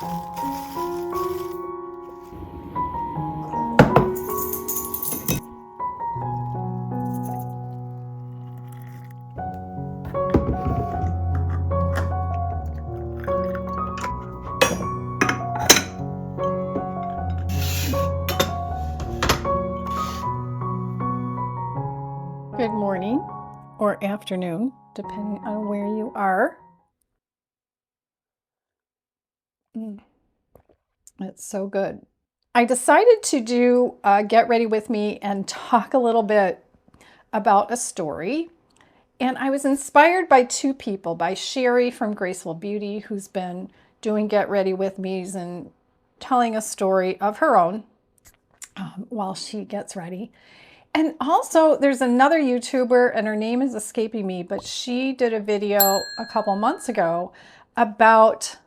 Good morning or afternoon, depending on where you are. It's so good. I decided to do Get Ready With Me and talk a little bit about a story. And I was inspired by two people, by Sherry from Graceful Beauty, who's been doing Get Ready With Me's and telling a story of her own while she gets ready. And also there's another YouTuber, and her name is escaping me, but she did a video a couple months ago about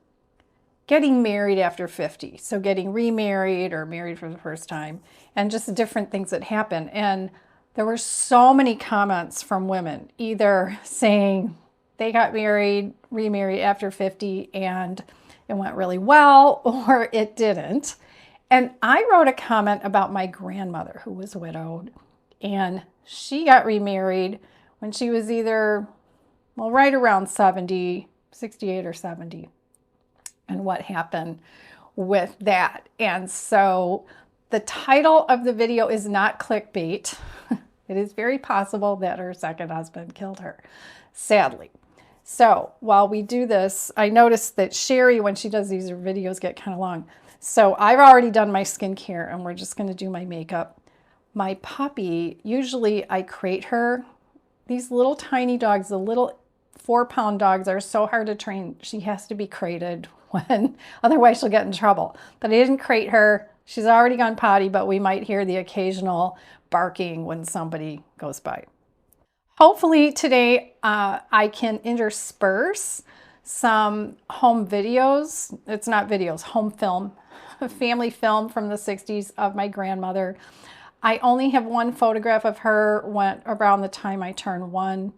getting married after 50. So getting remarried or married for the first time, and just different things that happen. And there were so many comments from women, either saying they got married, remarried after 50 and it went really well, or it didn't. And I wrote a comment about my grandmother who was widowed, and she got remarried when she was either, well, right around 70, 68 or 70. And what happened with that. And so the title of the video is not clickbait. It is very possible that her second husband killed her, sadly. So while we do this, I noticed that Sherry, when she does these videos, get kind of long. So I've already done my skincare and we're just going to do my makeup. My puppy, usually I crate her. These little tiny dogs, the little 4-pound dogs, are so hard to train. She has to be crated otherwise she'll get in trouble. But I didn't crate her. She's already gone potty, but we might hear the occasional barking when somebody goes by. Hopefully today I can intersperse some home videos. It's not videos, home film, family film from the 60s of my grandmother. I only have one photograph of her around the time I turned 1.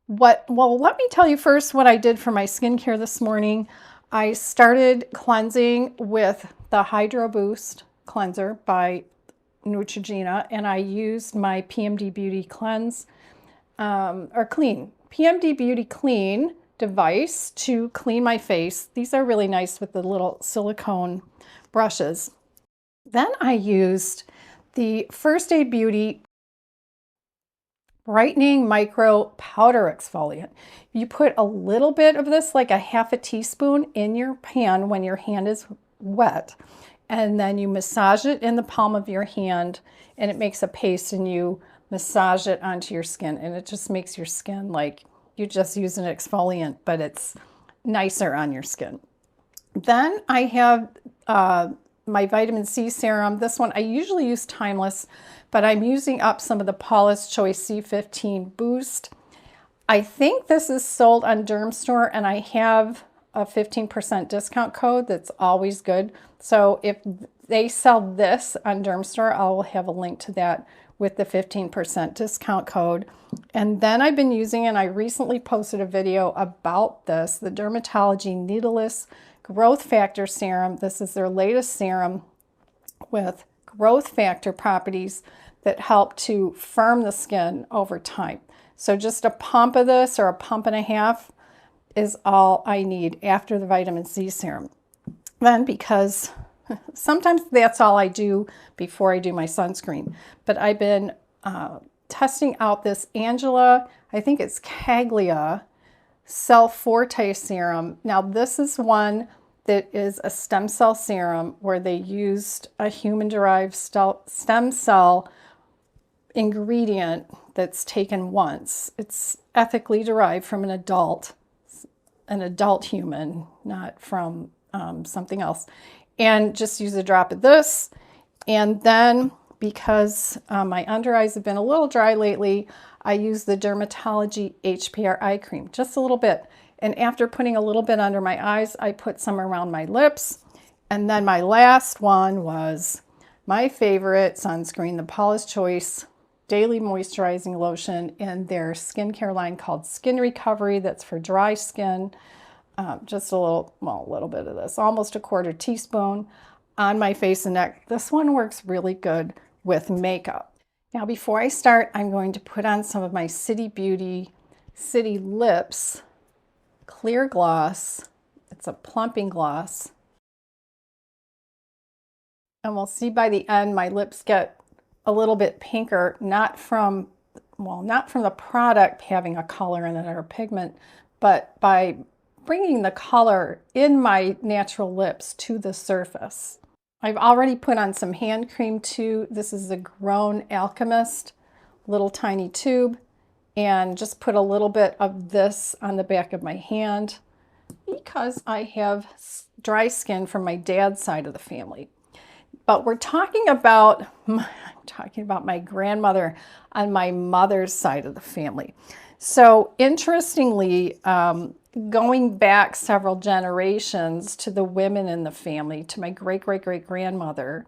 Well, let me tell you first what I did for my skincare this morning. I started cleansing with the Hydro Boost cleanser by Neutrogena, and I used my PMD Beauty PMD Beauty Clean device to clean my face. These are really nice with the little silicone brushes. Then I used the First Aid Beauty Brightening Micro Powder Exfoliant. You put a little bit of this, like a half a teaspoon, in your pan when your hand is wet, and then you massage it in the palm of your hand, and it makes a paste, and you massage it onto your skin, and it just makes your skin like you just use an exfoliant, but it's nicer on your skin. Then I have my vitamin C serum. This one I usually use Timeless, but I'm using up some of the Paula's Choice C15 Boost. I think this is sold on Dermstore, and I have a 15% discount code that's always good. So if they sell this on Dermstore, I'll have a link to that with the 15% discount code. And then I've been using, and I recently posted a video about this, the Dermatology Needleless Growth Factor Serum. This is their latest serum with growth factor properties that help to firm the skin over time. So just a pump of this, or a pump and a half, is all I need after the vitamin C serum. Then, because sometimes that's all I do before I do my sunscreen, but I've been testing out this Angela, I think it's Caglia Cell Forte serum. Now this is one that is a stem cell serum where they used a human-derived stem cell ingredient that's taken once. It's ethically derived from an adult human, not from something else. And just use a drop of this. And then, because my under eyes have been a little dry lately, I use the Dermatology HPR eye cream, just a little bit. And after putting a little bit under my eyes, I put some around my lips. And then my last one was my favorite sunscreen, the Paula's Choice Daily Moisturizing Lotion in their skincare line called Skin Recovery. That's for dry skin. just a little, well, a little bit of this, almost a quarter teaspoon on my face and neck. This one works really good with makeup. Now, before I start, I'm going to put on some of my City Beauty City Lips Clear Gloss. It's a plumping gloss. And we'll see by the end, my lips get a little bit pinker, not from the product having a color in it or a pigment, but by bringing the color in my natural lips to the surface. I've already put on some hand cream too. This is the Grown Alchemist little tiny tube, and just put a little bit of this on the back of my hand because I have dry skin from my dad's side of the family. But we're talking about, my grandmother on my mother's side of the family. So interestingly, going back several generations to the women in the family, to my great-great-great-grandmother,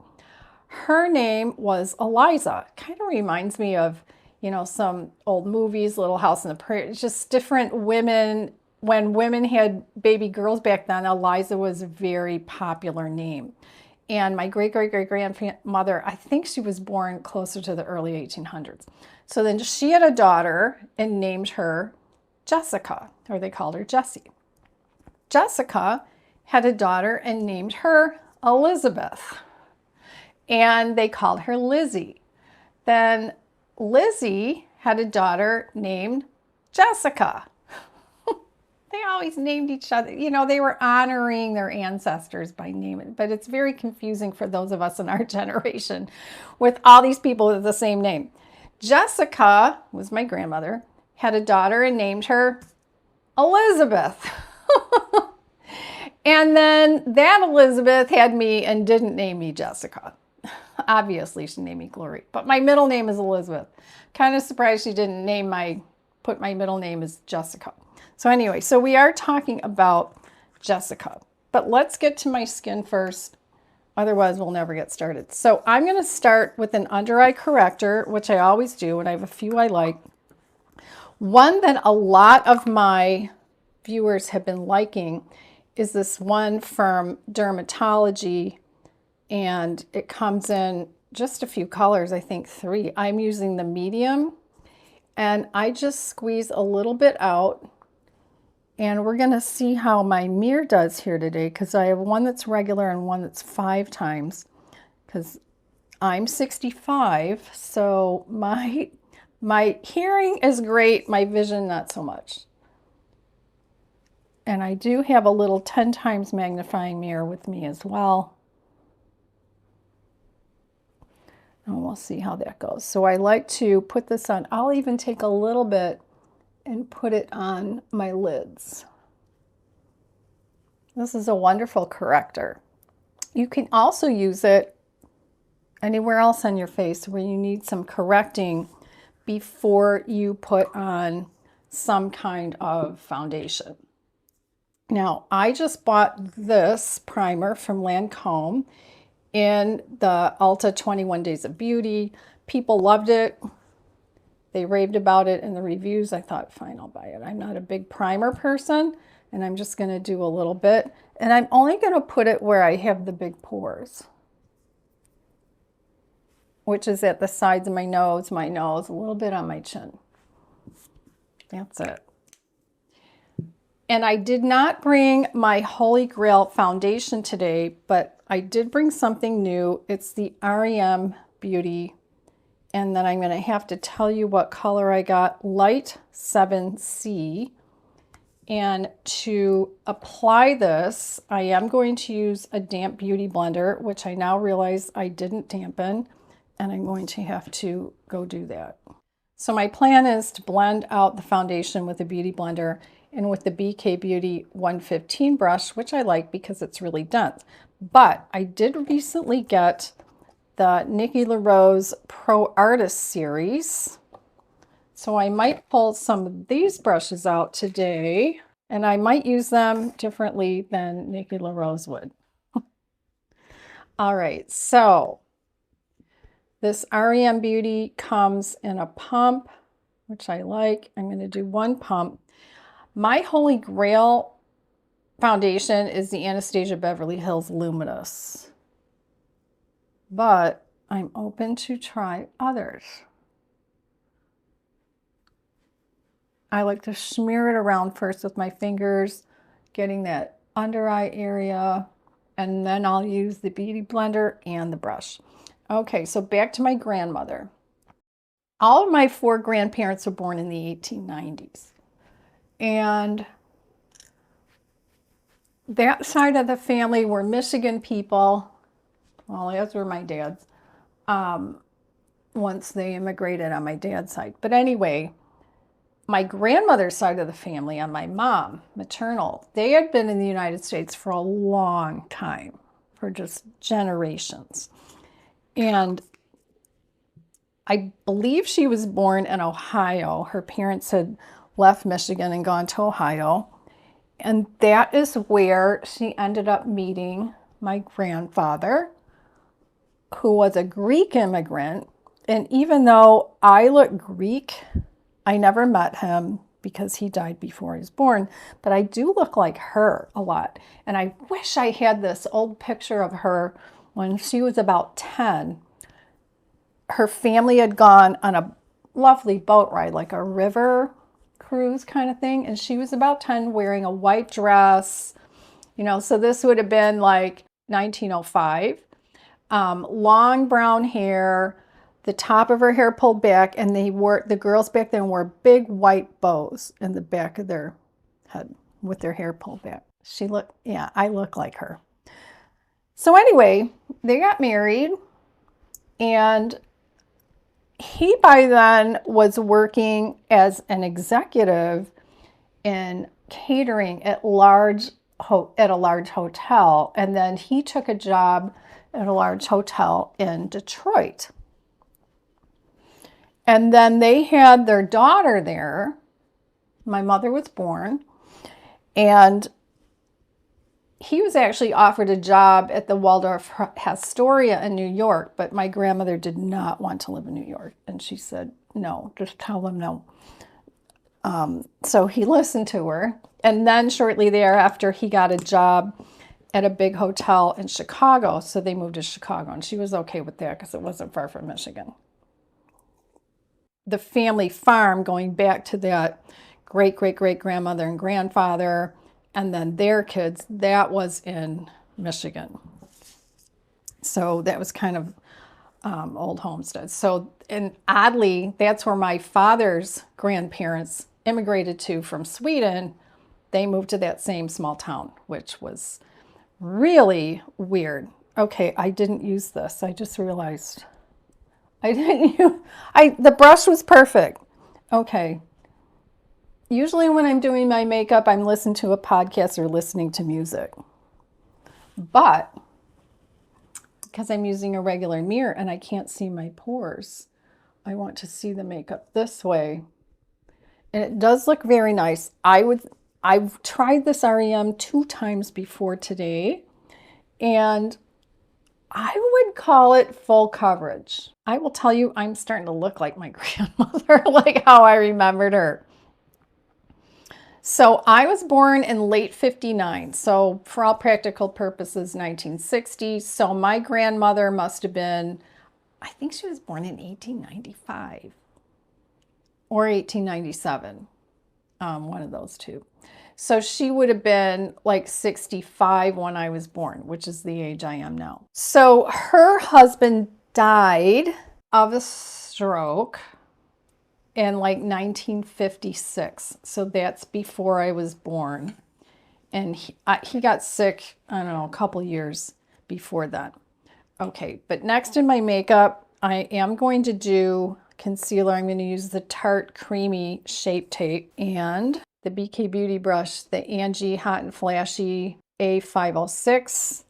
her name was Eliza. Kind of reminds me of, you know, some old movies, Little House on the Prairie. It's just different women. When women had baby girls back then, Eliza was a very popular name. And my great-great-great-grandmother, I think she was born closer to the early 1800s. So then she had a daughter and named her Jessica, or they called her Jessie. Jessica had a daughter and named her Elizabeth. And they called her Lizzie. Then Lizzie had a daughter named Jessica. They always named each other. You know, they were honoring their ancestors by naming, but it's very confusing for those of us in our generation with all these people with the same name. Jessica was my grandmother, had a daughter and named her Elizabeth. And then that Elizabeth had me and didn't name me Jessica. Obviously, she named me Glory, but my middle name is Elizabeth. Kind of surprised she didn't put my middle name as Jessica. So anyway, so we are talking about Jessica, but let's get to my skin first. Otherwise, we'll never get started. So I'm going to start with an under eye corrector, which I always do, and I have a few I like. One that a lot of my viewers have been liking is this one from Dermatology, and it comes in just a few colors, I think 3. I'm using the medium, and I just squeeze a little bit out. And we're going to see how my mirror does here today, because I have one that's regular and one that's 5 times, because I'm 65, so my hearing is great, my vision not so much. And I do have a little 10 times magnifying mirror with me as well. And we'll see how that goes. So I like to put this on. I'll even take a little bit and put it on my lids. This is a wonderful corrector. You can also use it anywhere else on your face where you need some correcting before you put on some kind of foundation. Now, I just bought this primer from Lancome in the Ulta 21 Days of Beauty. People loved it. They raved about it in the reviews. I thought, fine, I'll buy it. I'm not a big primer person, and I'm just going to do a little bit. And I'm only going to put it where I have the big pores, which is at the sides of my nose, a little bit on my chin. That's it. And I did not bring my Holy Grail foundation today, but I did bring something new. It's the REM Beauty. And then I'm going to have to tell you what color I got, Light 7C. And to apply this, I am going to use a damp beauty blender, which I now realize I didn't dampen, and I'm going to have to go do that. So my plan is to blend out the foundation with a beauty blender and with the BK Beauty 115 brush, which I like because it's really dense. But I did recently get the Nikki LaRose Pro Artist series. So I might pull some of these brushes out today, and I might use them differently than Nikki LaRose would. All right, so this REM Beauty comes in a pump, which I like. I'm going to do 1 pump. My Holy Grail foundation is the Anastasia Beverly Hills Luminous, but I'm open to try others. I like to smear it around first with my fingers, getting that under eye area, and then I'll use the Beauty Blender and the brush. Okay, so back to my grandmother. All of my 4 grandparents were born in the 1890s. And that side of the family were Michigan people. Well, those were my dad's. Once they immigrated on my dad's side. But anyway, my grandmother's side of the family on my mom, maternal, they had been in the United States for a long time, for just generations. And I believe she was born in Ohio. Her parents had left Michigan and gone to Ohio. And that is where she ended up meeting my grandfather, who was a Greek immigrant. And even though I look Greek, I never met him because he died before I was born, but I do look like her a lot. And I wish I had this old picture of her when she was about 10. Her family had gone on a lovely boat ride, like a river cruise kind of thing. And she was about 10 wearing a white dress, you know, so this would have been like 1905. Long brown hair, the top of her hair pulled back, and the girls back then wore big white bows in the back of their head with their hair pulled back. I look like her. So anyway, they got married, and he by then was working as an executive in catering at a large hotel, and then he took a job at a large hotel in Detroit. And then they had their daughter there. My mother was born, and he was actually offered a job at the Waldorf Astoria in New York, but my grandmother did not want to live in New York. And she said, no, just tell them no. So he listened to her. And then shortly thereafter, he got a job at a big hotel in Chicago. So they moved to Chicago, and she was okay with that because it wasn't far from Michigan. The family farm, going back to that great-great-great-grandmother and grandfather, and then their kids, that was in Michigan. So that was kind of old homestead. So, and oddly, that's where my father's grandparents immigrated to from Sweden. They moved to that same small town, which was really weird. Okay, I didn't use this. I just realized. I didn't use, the brush was perfect. Okay. Usually when I'm doing my makeup, I'm listening to a podcast or listening to music. But because I'm using a regular mirror and I can't see my pores, I want to see the makeup this way. And it does look very nice. I've tried this REM 2 times before today, and I would call it full coverage. I will tell you, I'm starting to look like my grandmother, like how I remembered her. So I was born in late 59. So for all practical purposes, 1960. So my grandmother must have been, I think she was born in 1895 or 1897. One of those two. So she would have been like 65 when I was born, which is the age I am now. So her husband died of a stroke in like 1956. So that's before I was born. And he got sick, I don't know, a couple years before that. Okay, but next in my makeup, I am going to do concealer. I'm going to use the Tarte Creamy Shape Tape and the BK Beauty brush, the Angie Hot and Flashy A506.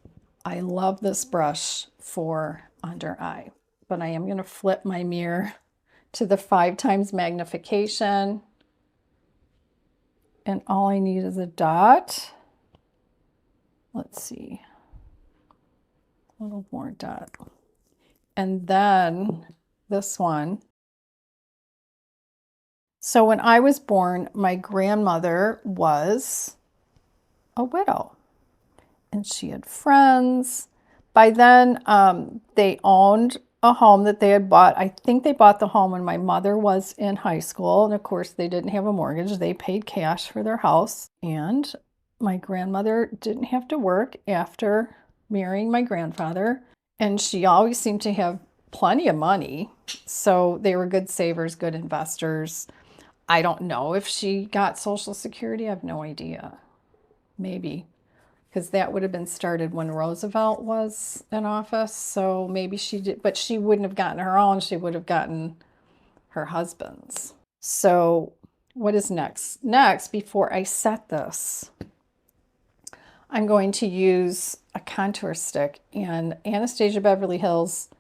I love this brush for under eye, but I am going to flip my mirror to the 5x magnification. And all I need is a dot. Let's see, a little more dot. And then this one. So when I was born, my grandmother was a widow. And she had friends. By then, they owned a home that they had bought. I think they bought the home when my mother was in high school. And of course, they didn't have a mortgage. They paid cash for their house. And my grandmother didn't have to work after marrying my grandfather. And she always seemed to have plenty of money. So they were good savers, good investors. I don't know if she got Social Security. I have no idea. Maybe. Because that would have been started when Roosevelt was in office. So maybe she did, but she wouldn't have gotten her own. She would have gotten her husband's. So what is next? Next, before I set this, I'm going to use a contour stick, and Anastasia Beverly Hills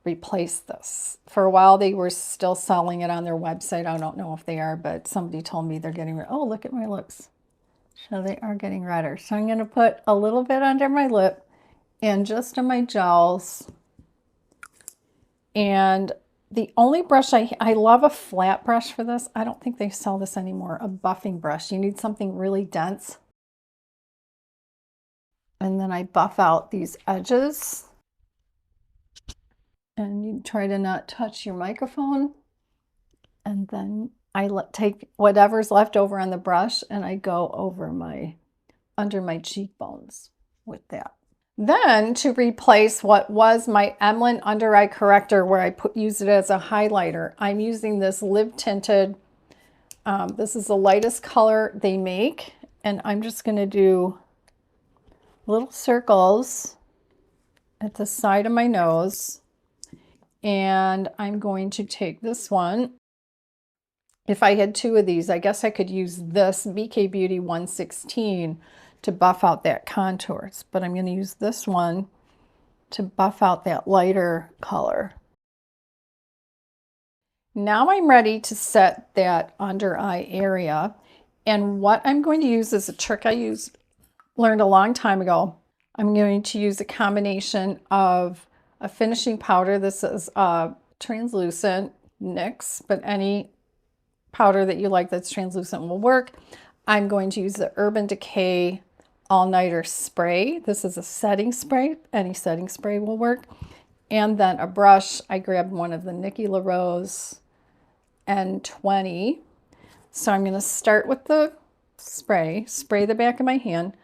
replaced this. For a while, they were still selling it on their website. I don't know if they are, but somebody told me they're getting rid. Oh, look at my lips. So they are getting redder. So I'm going to put a little bit under my lip and just on my jowls. And the only brush I love a flat brush for this. I don't think they sell this anymore. A buffing brush. You need something really dense. And then I buff out these edges. And you try to not touch your microphone. And then I take whatever's left over on the brush and I go over under my cheekbones with that. Then to replace what was my Emlyn under eye corrector where I used it as a highlighter, I'm using this Live Tinted. This is the lightest color they make. And I'm just going to do little circles at the side of my nose. And I'm going to take this one. If I had two of these, I guess I could use this BK Beauty 116 to buff out that contours, but I'm going to use this one to buff out that lighter color. Now I'm ready to set that under eye area, and what I'm going to use is a trick I learned a long time ago. I'm going to use a combination of a finishing powder. This is translucent NYX, but any powder that you like that's translucent will work. I'm going to use the Urban Decay All-Nighter Spray. This is a setting spray. Any setting spray will work. And then a brush. I grabbed one of the Nikki LaRose N20. So I'm going to start with the spray the back of my hand,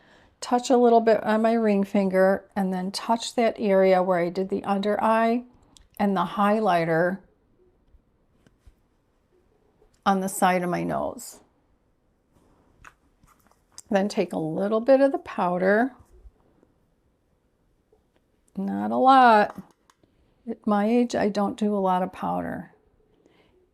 touch a little bit on my ring finger, and then touch that area where I did the under eye and the highlighter on the side of my nose. Then take a little bit of the powder, not a lot. At my age, I don't do a lot of powder.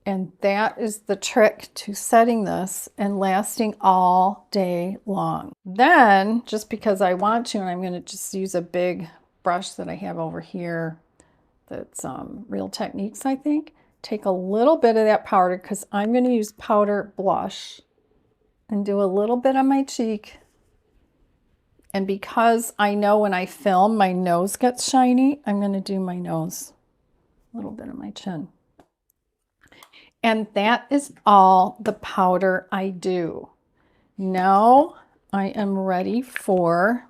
And that is the trick to setting this and lasting all day long. Then, just because I want to, and I'm going to just use a big brush that I have over here that's Real Techniques, I think. Take a little bit of that powder because I'm going to use powder blush and do a little bit on my cheek. And because I know when I film my nose gets shiny, I'm going to do my nose, a little bit of my chin. And that is all the powder I do. Now I am ready for,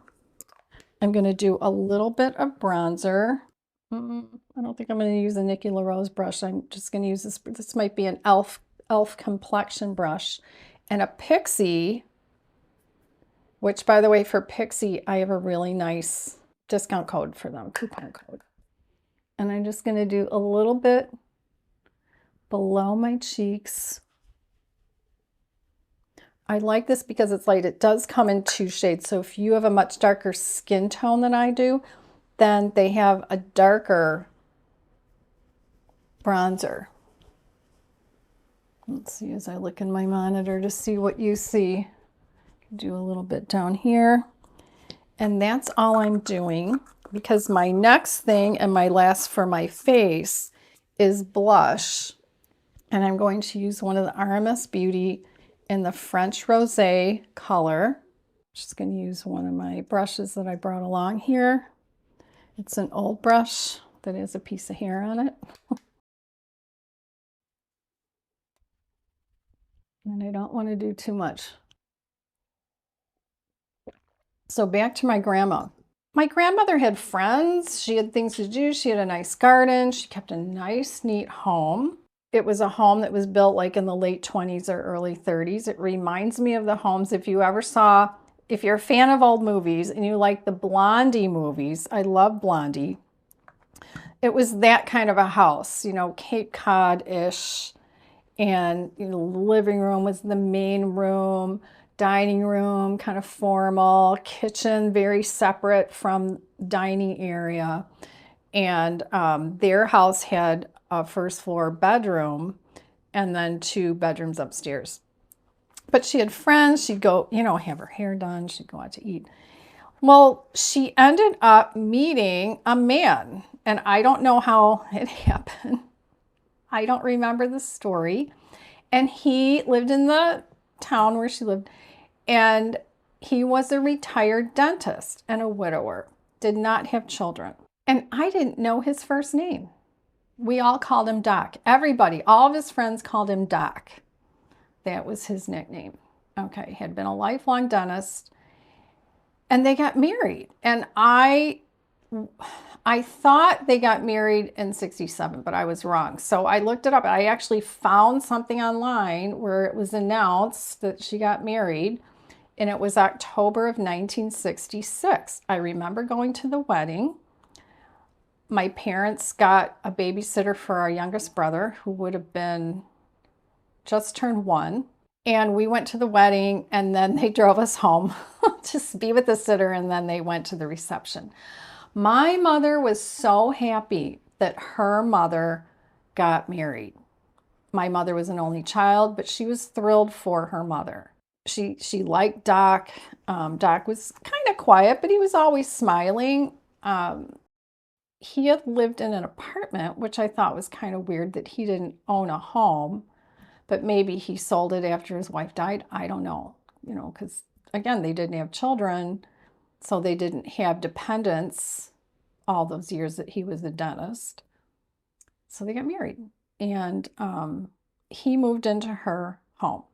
I'm going to do a little bit of bronzer. I don't think I'm going to use a Nikki LaRose brush. I'm just going to use this. This might be an e.l.f. complexion brush. And a Pixie, which by the way, for Pixie, I have a really nice discount code for them, coupon code. And I'm just going to do a little bit below my cheeks. I like this because it's light. It does come in 2 shades. So if you have a much darker skin tone than I do, then they have a darker bronzer. Let's see as I look in my monitor to see what you see. Do a little bit down here. And that's all I'm doing because my next thing and my last for my face is blush. And I'm going to use one of the RMS Beauty in the French Rosé color. Just going to use one of my brushes that I brought along here. It's an old brush that has a piece of hair on it. And I don't want to do too much. So back to my grandma. My grandmother had friends. She had things to do. She had a nice garden. She kept a nice, neat home. It was a home that was built like in the late 20s or early 30s. It reminds me of the homes, if you're a fan of old movies and you like the Blondie movies, I love Blondie. It was that kind of a house, you know, Cape Cod-ish. And you know, the living room was the main room, dining room, kind of formal, kitchen very separate from dining area. And their house had a first floor bedroom and then 2 bedrooms upstairs. But she had friends. She'd go, you know, have her hair done. She'd go out to eat. Well, she ended up meeting a man, and I don't know how it happened. I don't remember the story. And he lived in the town where she lived, and he was a retired dentist and a widower, did not have children. And I didn't know his first name. We all called him Doc. Everybody, all of his friends called him Doc. That was his nickname. Okay, had been a lifelong dentist. And they got married. And I thought they got married in 67, but I was wrong. So I looked it up. I actually found something online where it was announced that she got married, and it was October of 1966. I remember going to the wedding. My parents got a babysitter for our youngest brother, who would have been just turned 1. And we went to the wedding, and then they drove us home to be with the sitter, and then they went to the reception. My mother was so happy that her mother got married. My mother was an only child, but she was thrilled for her mother. She liked Doc. Doc was kind of quiet, but he was always smiling. He had lived in an apartment, which I thought was kind of weird that he didn't own a home, but maybe he sold it after his wife died. I don't know, you know, because again, they didn't have children, so they didn't have dependents all those years that he was a dentist. So they got married, and he moved into her home.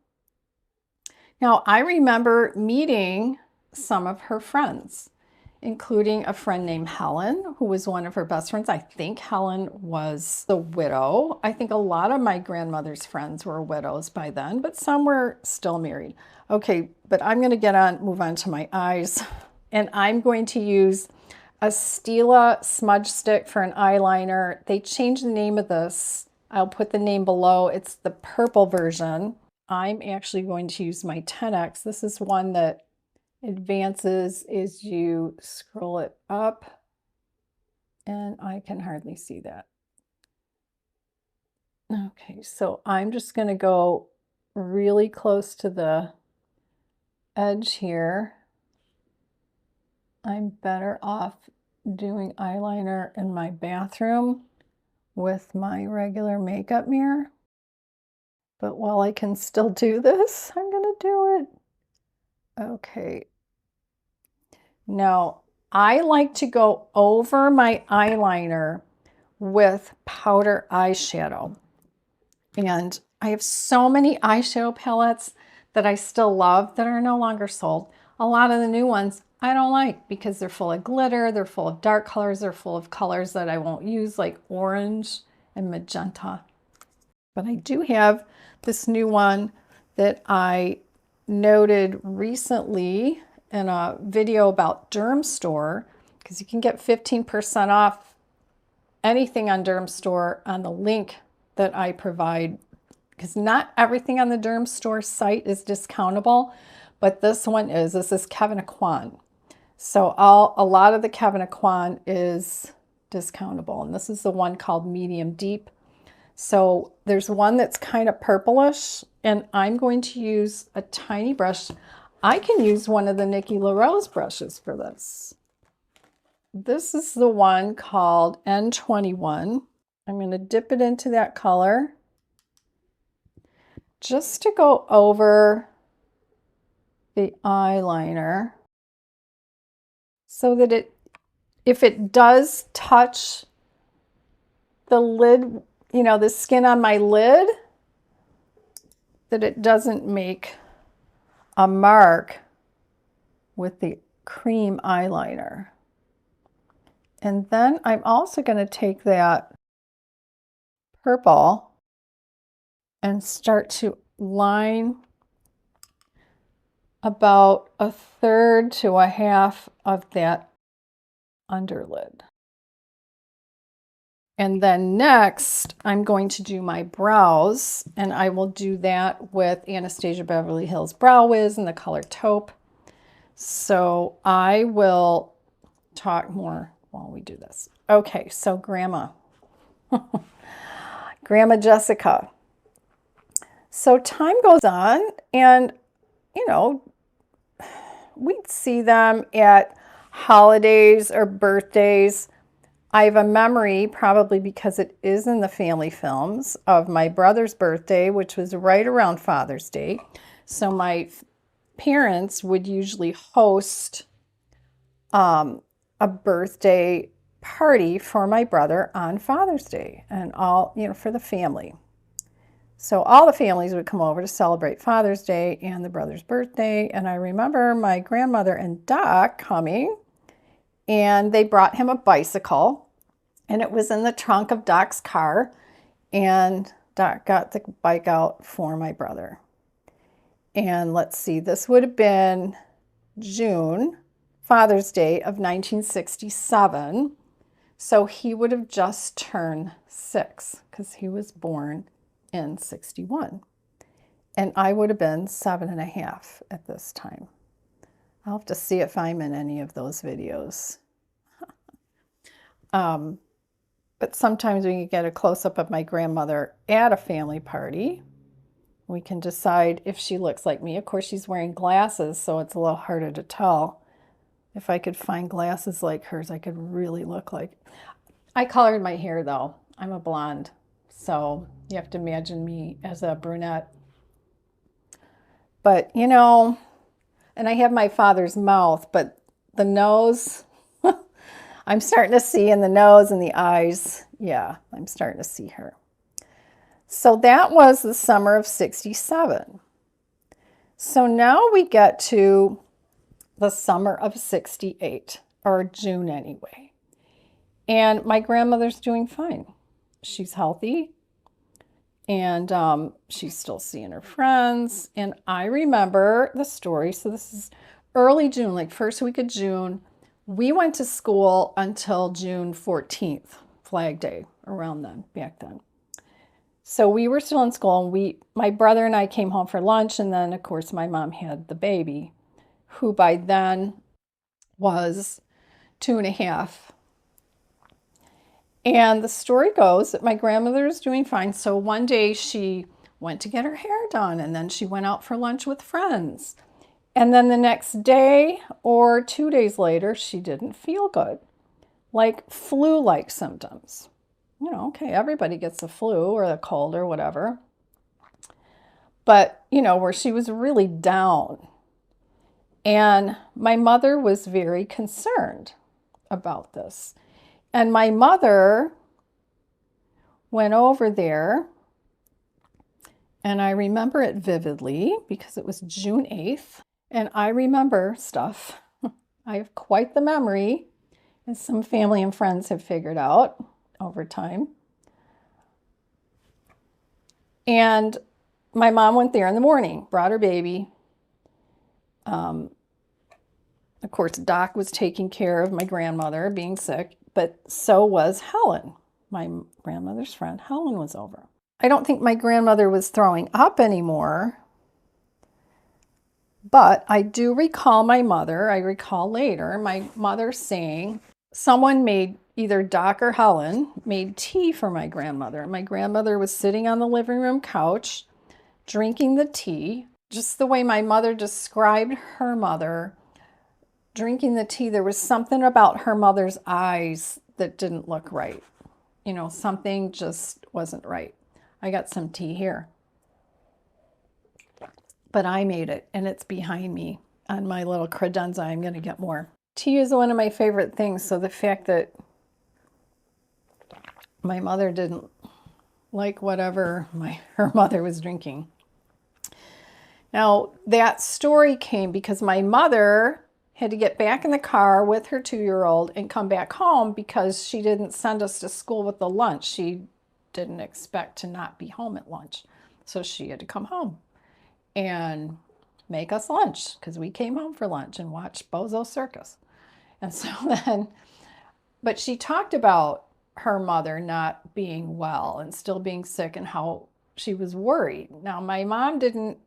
Now, I remember meeting some of her friends, including a friend named Helen, who was one of her best friends. I think Helen was the widow. I think a lot of my grandmother's friends were widows by then, but some were still married. Okay, but I'm going to move on to my eyes, and I'm going to use a Stila smudge stick for an eyeliner. They changed the name of this. I'll put the name below. It's the purple version. I'm actually going to use my 10X. This is one that advances as you scroll it up, and I can hardly see that. Okay, so I'm just going to go really close to the edge here. I'm better off doing eyeliner in my bathroom with my regular makeup mirror. But while I can still do this, I'm going to do it. Okay. Now, I like to go over my eyeliner with powder eyeshadow. And I have so many eyeshadow palettes that I still love that are no longer sold. A lot of the new ones I don't like because they're full of glitter, they're full of dark colors, they're full of colors that I won't use, like orange and magenta. But I do have this new one that I noted recently in a video about Derm Store, because you can get 15% off anything on Derm Store on the link that I provide, because not everything on the Derm Store site is discountable, but this one is. This is Kevin Aquan. So a lot of the Kevin Aquan is discountable, and this is the one called Medium Deep. So there's one that's kind of purplish, and I'm going to use a tiny brush. I can use one of the Nikki LaRose brushes for this. This is the one called N21. I'm going to dip it into that color just to go over the eyeliner so that if it does touch the lid, you know, the skin on my lid, that it doesn't make a mark with the cream eyeliner. And then I'm also going to take that purple and start to line about 1/3 to 1/2 of that underlid. And then next, I'm going to do my brows, and I will do that with Anastasia Beverly Hills Brow Wiz in the color taupe. So I will talk more while we do this. Okay, so Grandma. Grandma Jessica. So time goes on, and, you know, we'd see them at holidays or birthdays. I have a memory, probably because it is in the family films, of my brother's birthday, which was right around Father's Day. So my parents would usually host a birthday party for my brother on Father's Day, and all, you know, for the family. So all the families would come over to celebrate Father's Day and the brother's birthday. And I remember my grandmother and Doc coming, and they brought him a bicycle, and it was in the trunk of Doc's car, and Doc got the bike out for my brother. And let's see, this would have been June, Father's Day of 1967. So he would have just turned 6 because he was born in 61. And I would have been 7.5 at this time. I'll have to see if I'm in any of those videos. But sometimes when you get a close-up of my grandmother at a family party, we can decide if she looks like me. Of course, she's wearing glasses, so it's a little harder to tell. If I could find glasses like hers, I could really look like. I colored my hair, though. I'm a blonde, so you have to imagine me as a brunette. But, you know, and I have my father's mouth, but the nose, I'm starting to see in the nose and the eyes. Yeah, I'm starting to see her. So that was the summer of 67. So now we get to the summer of 68, or June anyway. And my grandmother's doing fine. She's healthy, and she's still seeing her friends. And I remember the story. So this is early June, like first week of June. We went to school until June 14th, Flag Day, around then, back then. So we were still in school, and my brother and I came home for lunch, and then, of course, my mom had the baby, who by then was 2.5. And the story goes that my grandmother is doing fine. So one day she went to get her hair done, and then she went out for lunch with friends. And then the next day or 2 days later, she didn't feel good, like flu-like symptoms. You know, okay, everybody gets the flu or the cold or whatever. But, you know, where she was really down. And my mother was very concerned about this. And my mother went over there, and I remember it vividly because it was June 8th. And I remember stuff. I have quite the memory, as some family and friends have figured out over time. And my mom went there in the morning, brought her baby. Of course, Doc was taking care of my grandmother being sick, but so was Helen. My grandmother's friend Helen was over. I don't think my grandmother was throwing up anymore, but I do recall my mother, I recall later, my mother saying someone made, either Doc or Helen, made tea for my grandmother. My grandmother was sitting on the living room couch, drinking the tea, just the way my mother described her mother drinking the tea. There was something about her mother's eyes that didn't look right. You know, something just wasn't right. I got some tea here, but I made it, and it's behind me on my little credenza. I'm going to get more. Tea is one of my favorite things, so the fact that my mother didn't like whatever her mother was drinking. Now, that story came because my mother had to get back in the car with her 2-year-old and come back home because she didn't send us to school with the lunch. She didn't expect to not be home at lunch. So she had to come home and make us lunch because we came home for lunch and watched Bozo Circus. And so then, but she talked about her mother not being well and still being sick and how she was worried. Now, my mom didn't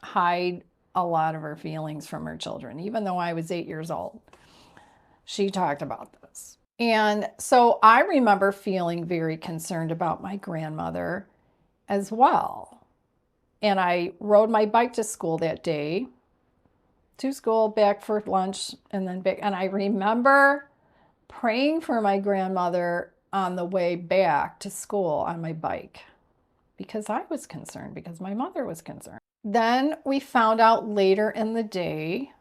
hide a lot of her feelings from her children, even though I was 8 years old. She talked about this. And so I remember feeling very concerned about my grandmother as well. And I rode my bike to school that day, to school, back for lunch, and then back. And I remember praying for my grandmother on the way back to school on my bike because I was concerned, because my mother was concerned. Then we found out later in the day,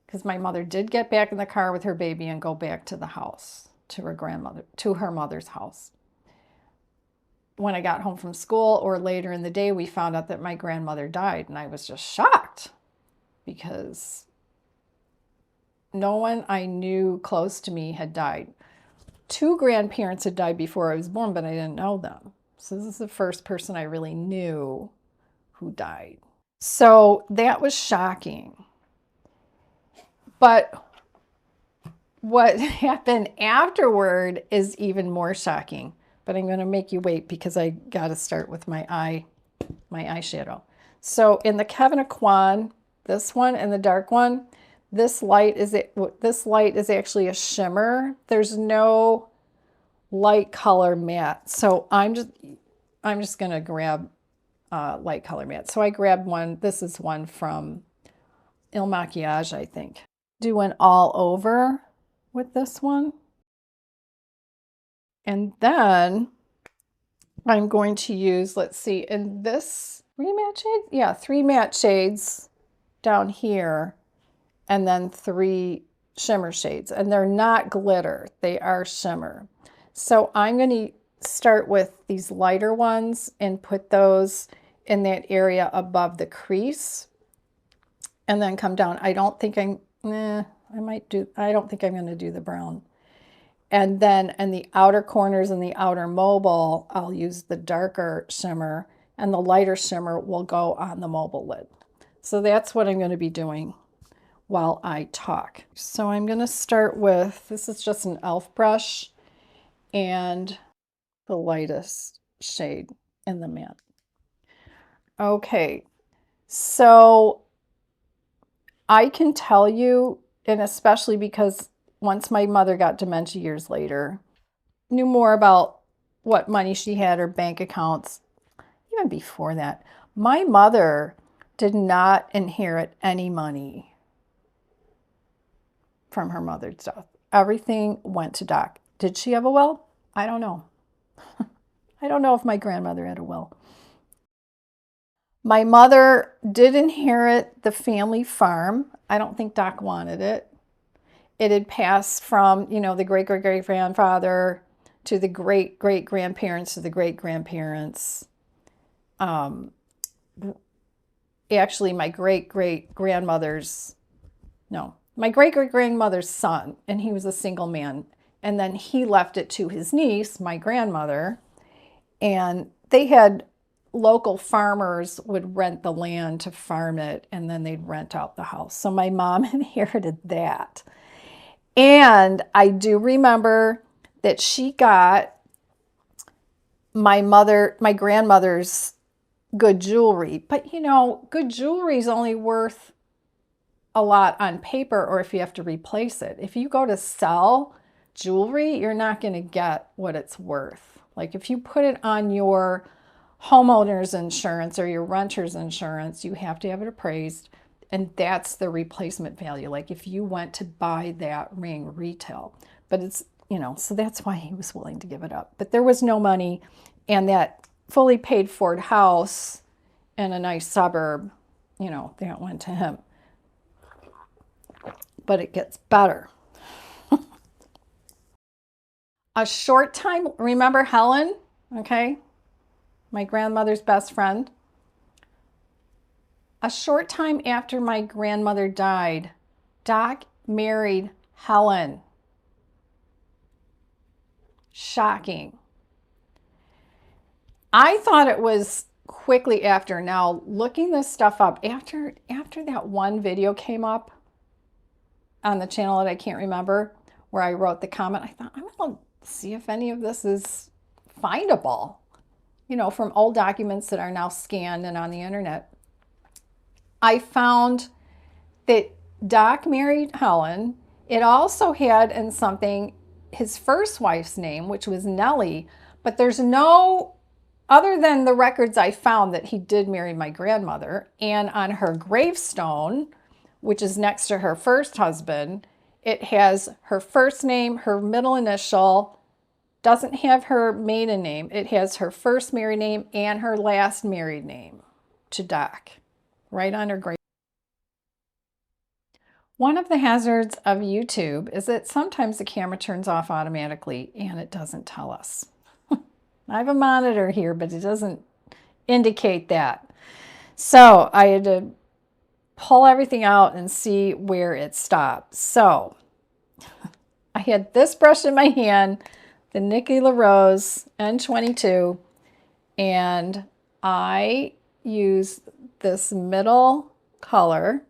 because my mother did get back in the car with her baby and go back to the house, to her mother's house. When I got home from school or later in the day, we found out that my grandmother died, and I was just shocked because no one I knew close to me had died. 2 grandparents had died before I was born, but I didn't know them. So this is the first person I really knew who died. So that was shocking. But what happened afterward is even more shocking. But I'm going to make you wait because I got to start with my eyeshadow. So in the Kevin Aquan, this one and the dark one, this light is actually a shimmer. There's no light color matte. So I'm just going to grab light color matte. So I grabbed one. This is one from Makiage, I think. Doing all over with this one. And then I'm going to use, let's see, in this 3 matte shades? Yeah, 3 matte shades down here, and then 3 shimmer shades. And they're not glitter, they are shimmer. So I'm going to start with these lighter ones and put those in that area above the crease. And then come down. I don't think I'm going to do the brown. And then in the outer corners and the outer mobile, I'll use the darker shimmer, and the lighter shimmer will go on the mobile lid. So that's what I'm going to be doing while I talk. So I'm going to start with, this is just an e.l.f. brush and the lightest shade in the matte. Okay, so I can tell you, and especially because once my mother got dementia years later, knew more about what money she had, her bank accounts. Even before that, my mother did not inherit any money from her mother's death. Everything went to Doc. Did she have a will? I don't know. I don't know if my grandmother had a will. My mother did inherit the family farm. I don't think Doc wanted it. It had passed from, the great-great-great-grandfather to the great-great-grandparents to the great-grandparents. Actually, my great-great-grandmother's son, and he was a single man. And then he left it to his niece, my grandmother, and they had local farmers would rent the land to farm it, and then they'd rent out the house. So my mom inherited that. And I do remember that she got my grandmother's good jewelry. But good jewelry is only worth a lot on paper, or if you have to replace it. If you go to sell jewelry, you're not going to get what it's worth. Like if you put it on your homeowner's insurance or your renter's insurance, you have to have it appraised. And that's the replacement value. Like if you went to buy that ring retail, but it's, so that's why he was willing to give it up. But there was no money, and that fully paid for house in a nice suburb, that went to him. But it gets better. A short time, remember Helen? Okay, my grandmother's best friend. A short time after my grandmother died, Doc married Helen. Shocking. I thought it was quickly after. Now, looking this stuff up, after that one video came up on the channel that I can't remember, where I wrote the comment, I thought, I'm going to see if any of this is findable, you know, from old documents that are now scanned and on the internet. I found that Doc married Helen. It also had in something his first wife's name, which was Nellie, but there's no, other than the records I found, that he did marry my grandmother. And on her gravestone, which is next to her first husband, it has her first name, her middle initial, doesn't have her maiden name. It has her first married name and her last married name to Doc, right on her grave. One of the hazards of YouTube is that sometimes the camera turns off automatically and it doesn't tell us. I have a monitor here, but it doesn't indicate that. So I had to pull everything out and see where it stopped. So I had this brush in my hand, the Nikki LaRose N22, and I use this middle color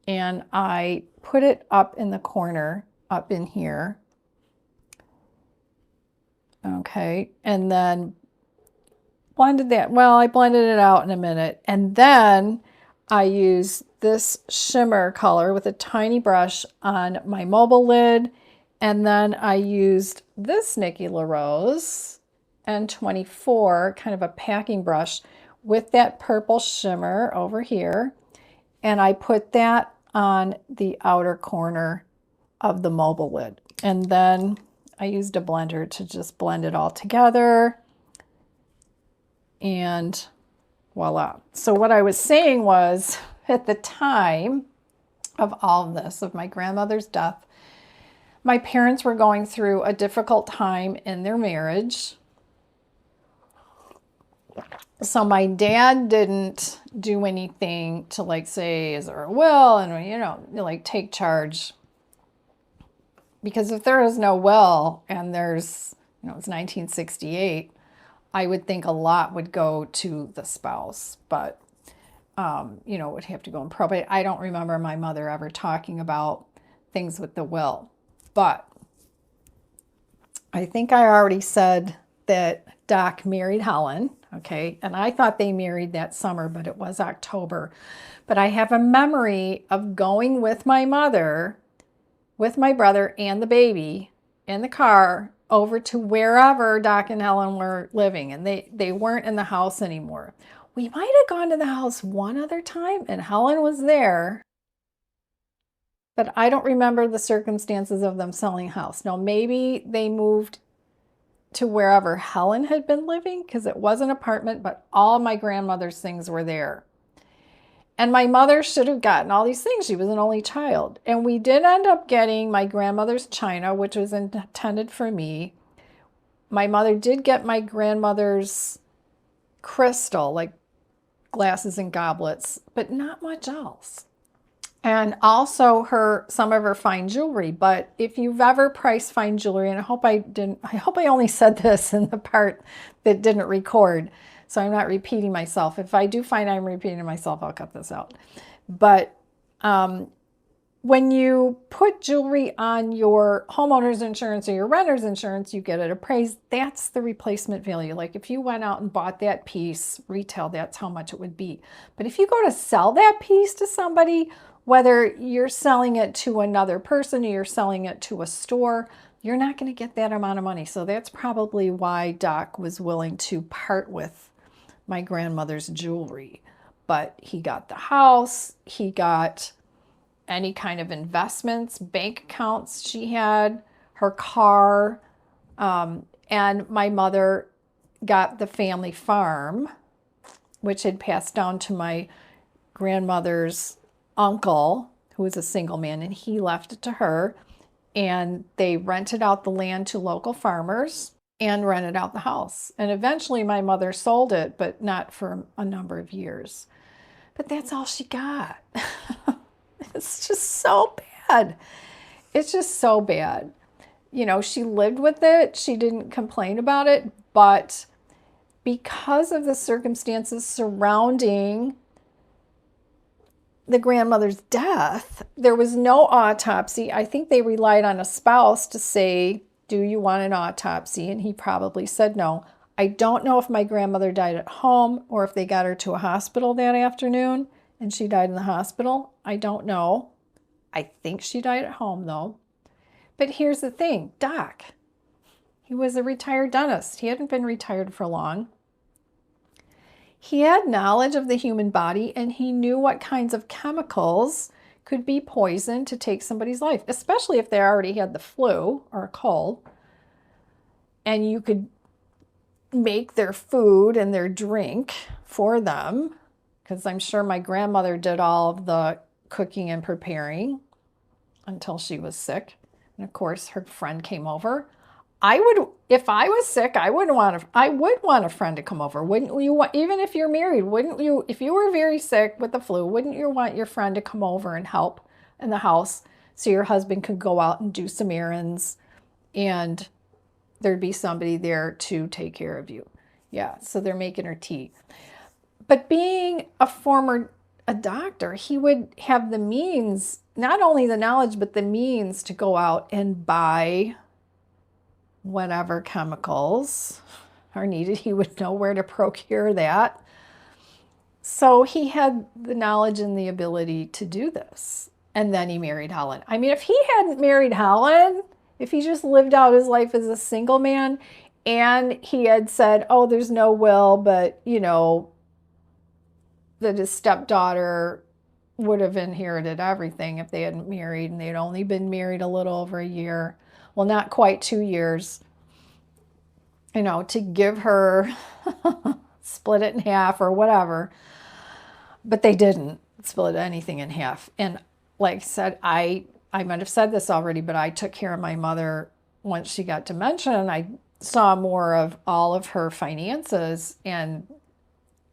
and I put it up in the corner, up in here. Okay, and then blended that. Well, I blended it out in a minute. And then I use this shimmer color with a tiny brush on my mobile lid. And then I used this Nikki LaRose N24, kind of a packing brush, with that purple shimmer over here. And I put that on the outer corner of the mobile lid. And then I used a blender to just blend it all together. And voila. So what I was saying was, at the time of all of this, of my grandmother's death, my parents were going through a difficult time in their marriage. So my dad didn't do anything to, like, say, is there a will, and, you know, like, take charge. Because if there is no will and there's, you know, it's 1968, I would think a lot would go to the spouse, but, you know, it would have to go in probate. I don't remember my mother ever talking about things with the will, but I think I already said that Doc married Helen, okay? And I thought they married that summer, but it was October. But I have a memory of going with my mother, with my brother and the baby in the car over to wherever Doc and Helen were living. And they weren't in the house anymore. We might have gone to the house one other time and Helen was there, but I don't remember the circumstances of them selling a house. Now, maybe they moved to wherever Helen had been living, because it was an apartment, but all my grandmother's things were there. And my mother should have gotten all these things. She was an only child. And we did end up getting my grandmother's china, which was intended for me. My mother did get my grandmother's crystal, like glasses and goblets, but not much else. And also some of her fine jewelry. But if you've ever priced fine jewelry, and I hope I only said this in the part that didn't record, so I'm not repeating myself. If I do find I'm repeating myself, I'll cut this out. But when you put jewelry on your homeowner's insurance or your renter's insurance, you get it appraised. That's the replacement value. Like if you went out and bought that piece retail, that's how much it would be. But if you go to sell that piece to somebody, whether you're selling it to another person or you're selling it to a store, you're not going to get that amount of money. So that's probably why Doc was willing to part with my grandmother's jewelry. But he got the house, he got any kind of investments, bank accounts she had, her car, and my mother got the family farm, which had passed down to my grandmother's uncle, who was a single man, and he left it to her. And they rented out the land to local farmers and rented out the house. And eventually my mother sold it, but not for a number of years. But that's all she got. It's just so bad. It's just so bad. You know, she lived with it. She didn't complain about it, but because of the circumstances surrounding the grandmother's death, there was no autopsy. I think they relied on a spouse to say, do you want an autopsy? And he probably said no. I don't know if my grandmother died at home or if they got her to a hospital that afternoon and she died in the hospital. I don't know. I think she died at home though. But here's the thing, Doc, he was a retired dentist. He hadn't been retired for long. He had knowledge of the human body and he knew what kinds of chemicals could be poison to take somebody's life, especially if they already had the flu or a cold. And you could make their food and their drink for them, because I'm sure my grandmother did all of the cooking and preparing until she was sick. And of course, her friend came over. If I was sick, I would want a friend to come over. Wouldn't you want, even if you're married, wouldn't you, if you were very sick with the flu, wouldn't you want your friend to come over and help in the house so your husband could go out and do some errands and there'd be somebody there to take care of you? Yeah, so they're making her tea. But being a doctor, he would have the means, not only the knowledge, but the means to go out and buy whatever chemicals are needed. He would know where to procure that. So he had the knowledge and the ability to do this. And then he married Helen. I mean, if he hadn't married Helen, if he just lived out his life as a single man and he had said, oh, there's no will, but you know, that his stepdaughter would have inherited everything if they hadn't married, and they'd only been married a little over a year. Well, not quite 2 years, you know, to give her, split it in half or whatever. But they didn't split anything in half. And like I said, I might have said this already, but I took care of my mother once she got dementia, and I saw more of all of her finances. And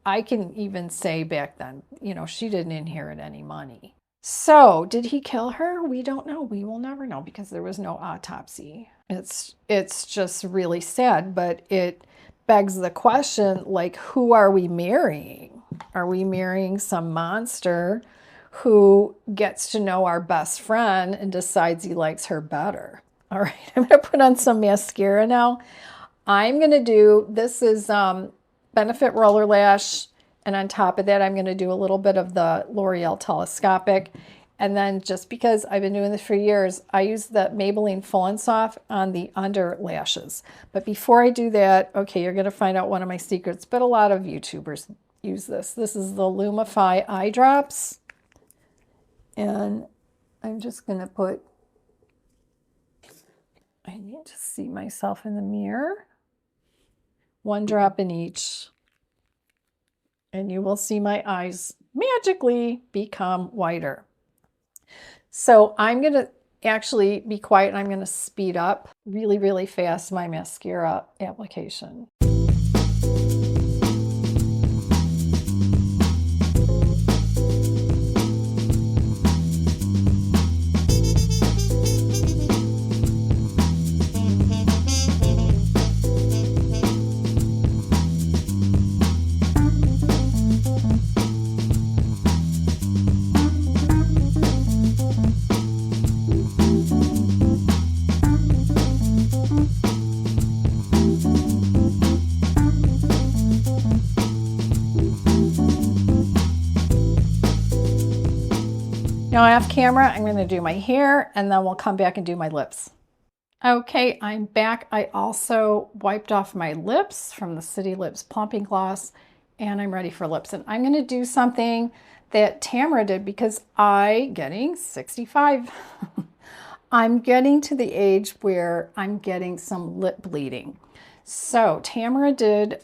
I can even say back then, you know, she didn't inherit any money. So did he kill her? We don't know. We will never know because there was no autopsy. It's just really sad, but it begs the question, like, who are we marrying? Are we marrying some monster who gets to know our best friend and decides he likes her better? All right, I'm going to put on some mascara now. I'm going to do, this is Benefit Roller Lash. And on top of that, I'm going to do a little bit of the L'Oreal Telescopic. And then just because I've been doing this for years, I use the Maybelline Full and Soft on the under lashes. But before I do that, okay, you're going to find out one of my secrets, but a lot of YouTubers use this. This is the Lumify eye drops. And I'm just going to put, I need to see myself in the mirror. One drop in each. And you will see my eyes magically become whiter. So I'm going to actually be quiet and I'm going to speed up really, really fast my mascara application. Now off camera, I'm going to do my hair and then we'll come back and do my lips. Okay, I'm back. I also wiped off my lips from the City Lips Plumping Gloss and I'm ready for lips. And I'm going to do something that Tamara did because getting 65. I'm getting to the age where I'm getting some lip bleeding. So Tamara did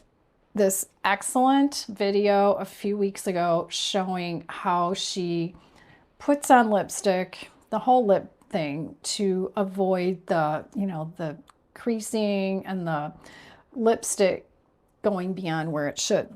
this excellent video a few weeks ago showing how she puts on lipstick, the whole lip thing, to avoid the, you know, the creasing and the lipstick going beyond where it should.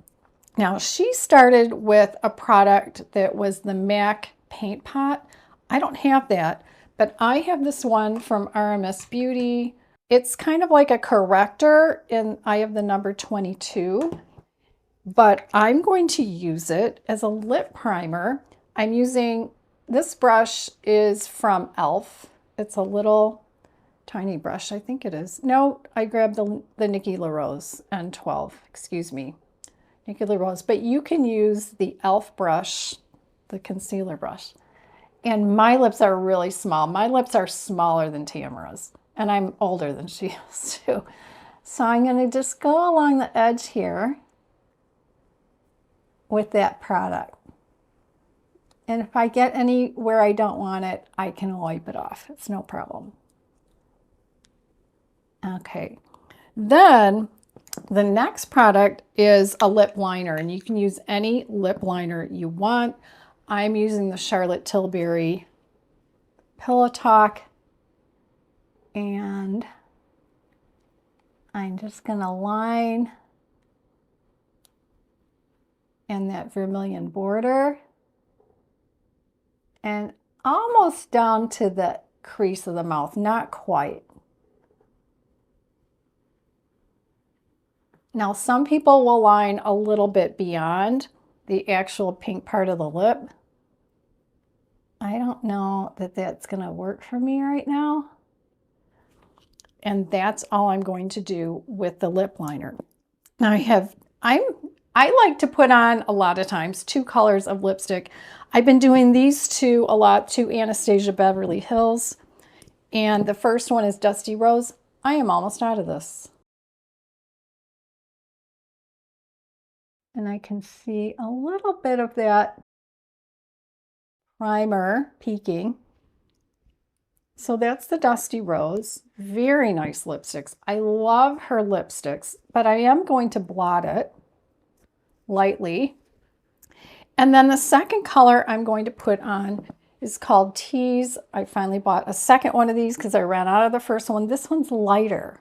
Now, she started with a product that was the MAC paint pot. I don't have that, but I have this one from RMS Beauty. It's kind of like a corrector, and I have the number 22, but I'm going to use it as a lip primer. I'm using, this brush is from e.l.f. It's a little tiny brush, I think it is. No, I grabbed the Nikki LaRose N12, excuse me, Nikki LaRose, but you can use the e.l.f. brush, the concealer brush. And my lips are really small. My lips are smaller than Tamara's, and I'm older than she is too. So I'm going to just go along the edge here with that product. And if I get anywhere I don't want it, I can wipe it off. It's no problem. Okay. Then the next product is a lip liner, and you can use any lip liner you want. I'm using the Charlotte Tilbury Pillow Talk, and I'm just going to line in that vermilion border and almost down to the crease of the mouth, not quite. Now, some people will line a little bit beyond the actual pink part of the lip. I don't know that that's going to work for me right now. And that's all I'm going to do with the lip liner. Now I like to put on a lot of times 2 colors of lipstick. I've been doing these 2 a lot, to Anastasia Beverly Hills. And the first one is Dusty Rose. I am almost out of this. And I can see a little bit of that primer peeking. So that's the Dusty Rose. Very nice lipsticks. I love her lipsticks, but I am going to blot it lightly. And then the second color I'm going to put on is called Tease. I finally bought a second one of these because I ran out of the first one. This one's lighter.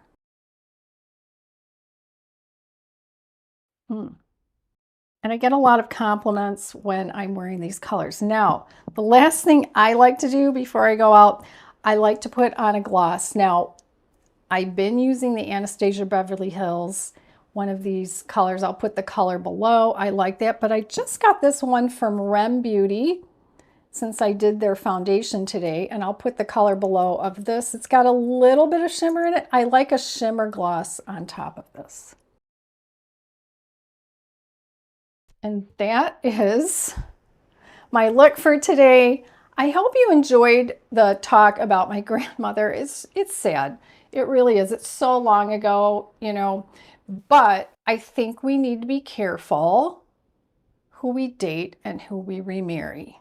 And I get a lot of compliments when I'm wearing these colors. Now, the last thing I like to do before I go out, I like to put on a gloss. Now, I've been using the Anastasia Beverly Hills, one of these colors. I'll put the color below. I like that, but I just got this one from Rem Beauty since I did their foundation today, and I'll put the color below of this. It's got a little bit of shimmer in it. I like a shimmer gloss on top of this. And that is my look for today. I hope you enjoyed the talk about my grandmother. It's sad. It really is. It's so long ago, you know, but I think we need to be careful who we date and who we remarry,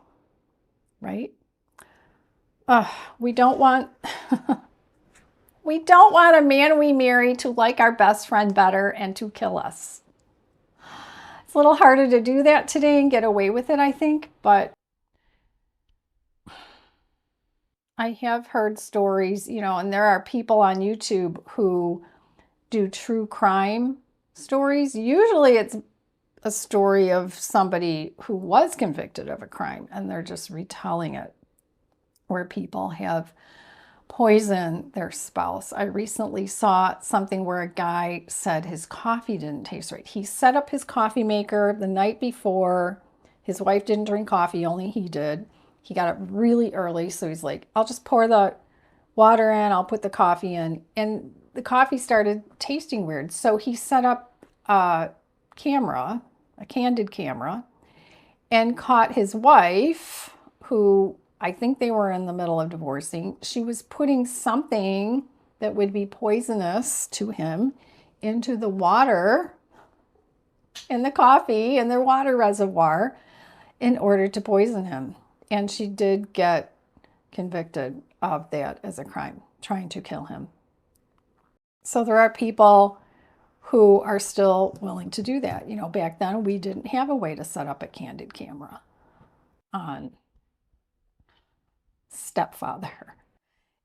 right? We don't want we don't want a man we marry to like our best friend better and to kill us. It's a little harder to do that today and get away with it, I think, but I have heard stories, you know, and there are people on YouTube who do true crime stories. Usually it's a story of somebody who was convicted of a crime and they're just retelling it, where people have poisoned their spouse. I recently saw something where a guy said his coffee didn't taste right. He set up his coffee maker the night before. His wife didn't drink coffee, only he did. He got up really early, so he's like, I'll just pour the water in, I'll put the coffee in. And the coffee started tasting weird. So he set up a camera, a candid camera, and caught his wife, who I think they were in the middle of divorcing. She was putting something that would be poisonous to him into the water, in the coffee, in their water reservoir, in order to poison him. And she did get convicted of that as a crime, trying to kill him. So there are people who are still willing to do that. You know, back then we didn't have a way to set up a candid camera on stepfather.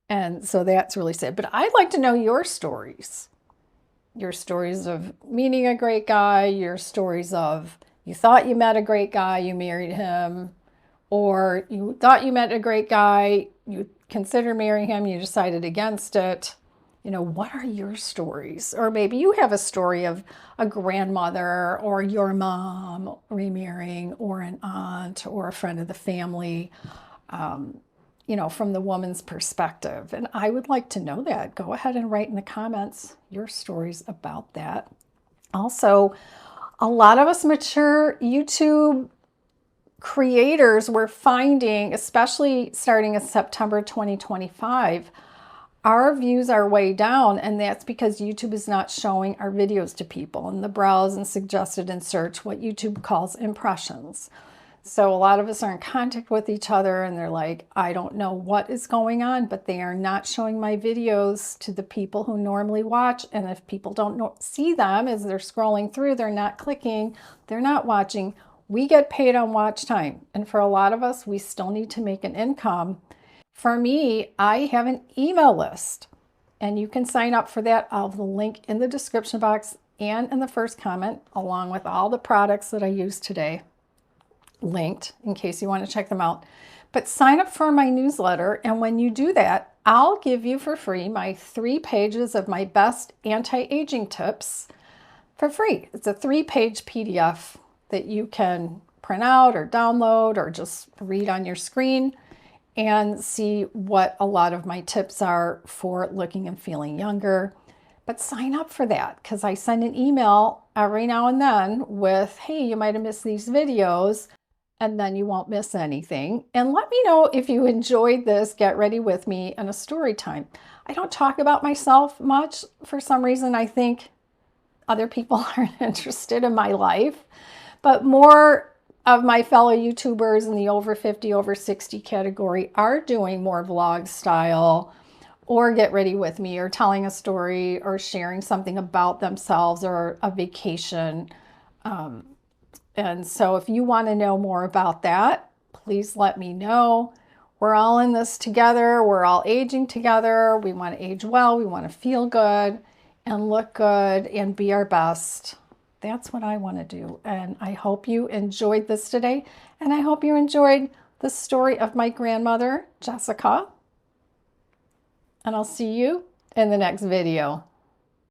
And so that's really sad. But I'd like to know your stories. Your stories of meeting a great guy, your stories of you thought you met a great guy, you married him, or you thought you met a great guy, you considered marrying him, you decided against it. You know, what are your stories? Or maybe you have a story of a grandmother or your mom remarrying, or an aunt or a friend of the family, you know, from the woman's perspective. And I would like to know that. Go ahead and write in the comments your stories about that. Also, a lot of us mature YouTube creators, we're finding, especially starting in September 2025, our views are way down, and that's because YouTube is not showing our videos to people in the browse and suggested and search, what YouTube calls impressions. So a lot of us are in contact with each other and they're like, I don't know what is going on, but they are not showing my videos to the people who normally watch. And if people don't see them as they're scrolling through, they're not clicking, they're not watching. We get paid on watch time. And for a lot of us, we still need to make an income. For me, I have an email list, and you can sign up for that. I'll have the link in the description box and in the first comment, along with all the products that I used today, linked in case you want to check them out. But sign up for my newsletter, and when you do that, I'll give you for free my 3 pages of my best anti-aging tips for free. It's a 3-page PDF that you can print out or download or just read on your screen and see what a lot of my tips are for looking and feeling younger. But sign up for that, because I send an email every now and then with, hey, you might have missed these videos, and then you won't miss anything. And let me know if you enjoyed this Get Ready With Me and a story time. I don't talk about myself much. For some reason, I think other people aren't interested in my life, but more of my fellow YouTubers in the over 50, over 60 category are doing more vlog style or Get Ready With Me, or telling a story or sharing something about themselves or a vacation. And so if you want to know more about that, please let me know. We're all in this together. We're all aging together. We want to age well. We want to feel good and look good and be our best. That's what I want to do. And I hope you enjoyed this today. And I hope you enjoyed the story of my grandmother, Jessica. And I'll see you in the next video.